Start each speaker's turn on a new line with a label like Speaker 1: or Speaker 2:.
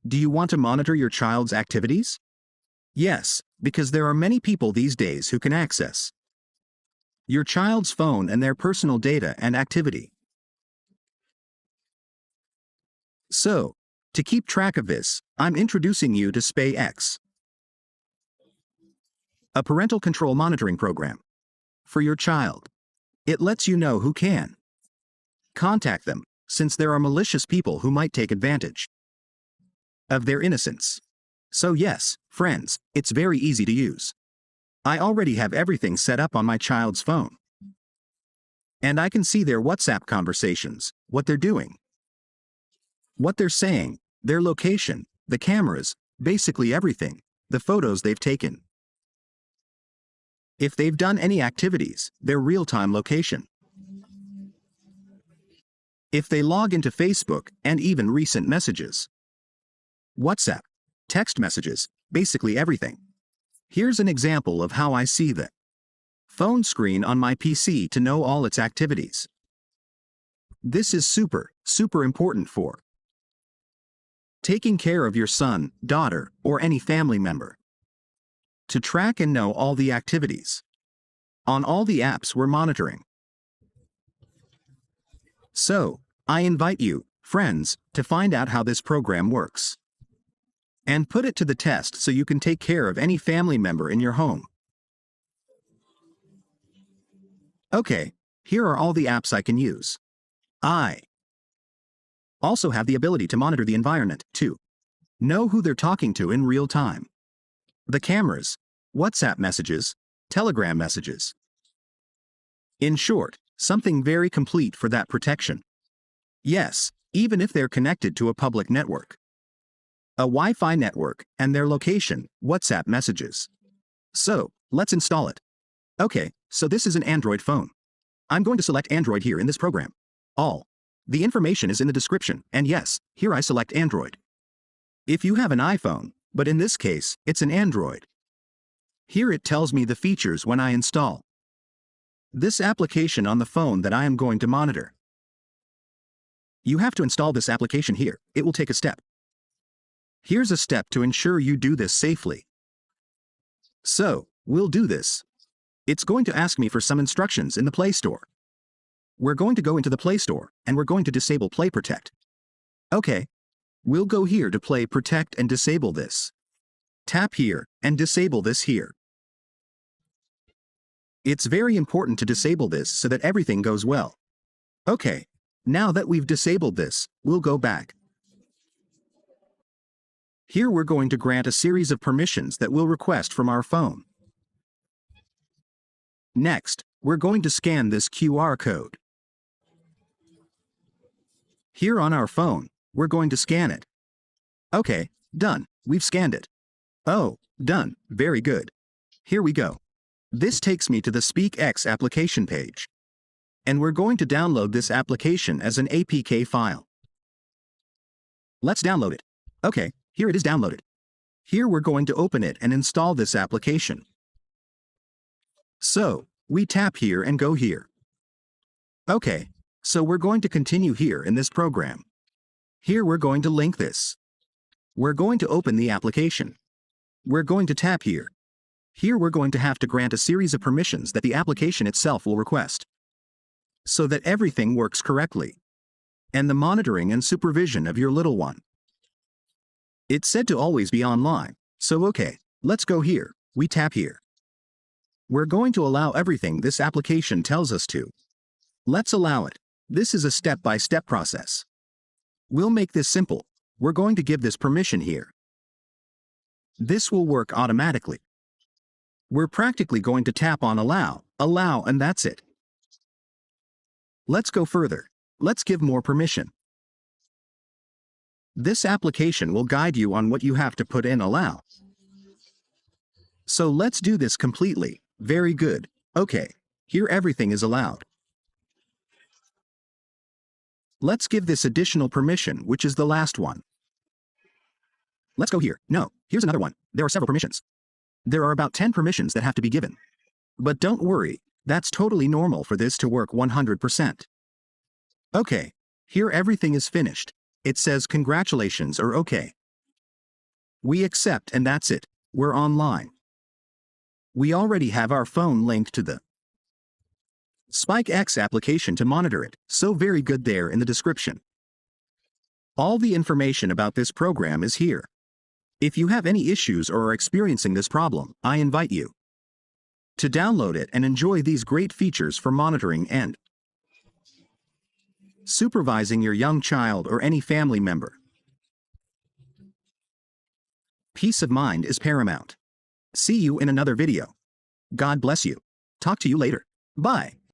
Speaker 1: Do you want to monitor your child's activities? Yes, because there are many people these days who can access your child's phone and their personal data and activity. So, to keep track of this, I'm introducing you to Spyx, a parental control monitoring program for your child. It lets you know who can contact them, since there are malicious people who might take advantage of their innocence. So yes, friends, it's very easy to use. I already have everything set up on my child's phone. And I can see their WhatsApp conversations, what they're doing, what they're saying, their location, the cameras, basically everything, the photos they've taken. If they've done any activities, their real-time location. If they log into Facebook, and even recent messages. WhatsApp, text messages, basically everything. Here's an example of how I see the phone screen on my PC to know all its activities. This is super important for taking care of your son, daughter, or any family member. To track and know all the activities on all the apps we're monitoring. So, I invite you, friends, to find out how this program works. And put it to the test so you can take care of any family member in your home. Okay, here are all the apps I can use. I also have the ability to monitor the environment, too. Know who they're talking to in real time. The cameras, WhatsApp messages, Telegram messages. In short, something very complete for that protection. Yes, even if they're connected to a public network, a Wi-Fi network, and their location, WhatsApp messages. So, let's install it. Okay, so this is an Android phone. I'm going to select Android here in this program. All the information is in the description, and yes, here I select Android. If you have an iPhone, but in this case, it's an Android. Here it tells me the features when I install this application on the phone that I am going to monitor. You have to install this application here. It will take a step. Here's a step to ensure you do this safely. So, we'll do this. It's going to ask me for some instructions in the Play Store. We're going to go into the Play Store, and we're going to disable Play Protect. Okay. We'll go here to Play Protect and disable this. Tap here, and disable this here. It's very important to disable this so that everything goes well. Okay. Now that we've disabled this, we'll go back. Here we're going to grant a series of permissions that we'll request from our phone. Next, we're going to scan this QR code. Here on our phone, we're going to scan it. Okay, done. We've scanned it. Oh, done. Very good. Here we go. This takes me to the Spyx application page. And we're going to download this application as an APK file. Let's download it. Okay, here it is downloaded. Here we're going to open it and install this application. So, we tap here and go here. Okay, so we're going to continue here in this program. Here we're going to link this. We're going to open the application. We're going to tap here. Here we're going to have to grant a series of permissions that the application itself will request, so that everything works correctly. And the monitoring and supervision of your little one. It's said to always be online, so okay, let's go here. We tap here. We're going to allow everything this application tells us to. Let's allow it. This is a step-by-step process. We'll make this simple. We're going to give this permission here. This will work automatically. We're practically going to tap on allow, and that's it. Let's go further. Let's give more permission. This application will guide you on what you have to put in allow. So let's do this completely. Very good. Okay, here everything is allowed. Let's give this additional permission, which is the last one. Let's go here. No, here's another one. There are several permissions. There are about 10 permissions that have to be given. But don't worry, that's totally normal for this to work 100%. Okay, here everything is finished. It says congratulations or okay. We accept and that's it. We're online. We already have our phone linked to the Spyx application to monitor it, so very good there in the description. All the information about this program is here. If you have any issues or are experiencing this problem, I invite you to download it and enjoy these great features for monitoring and supervising your young child or any family member. Peace of mind is paramount. See you in another video. God bless you. Talk to you later. Bye.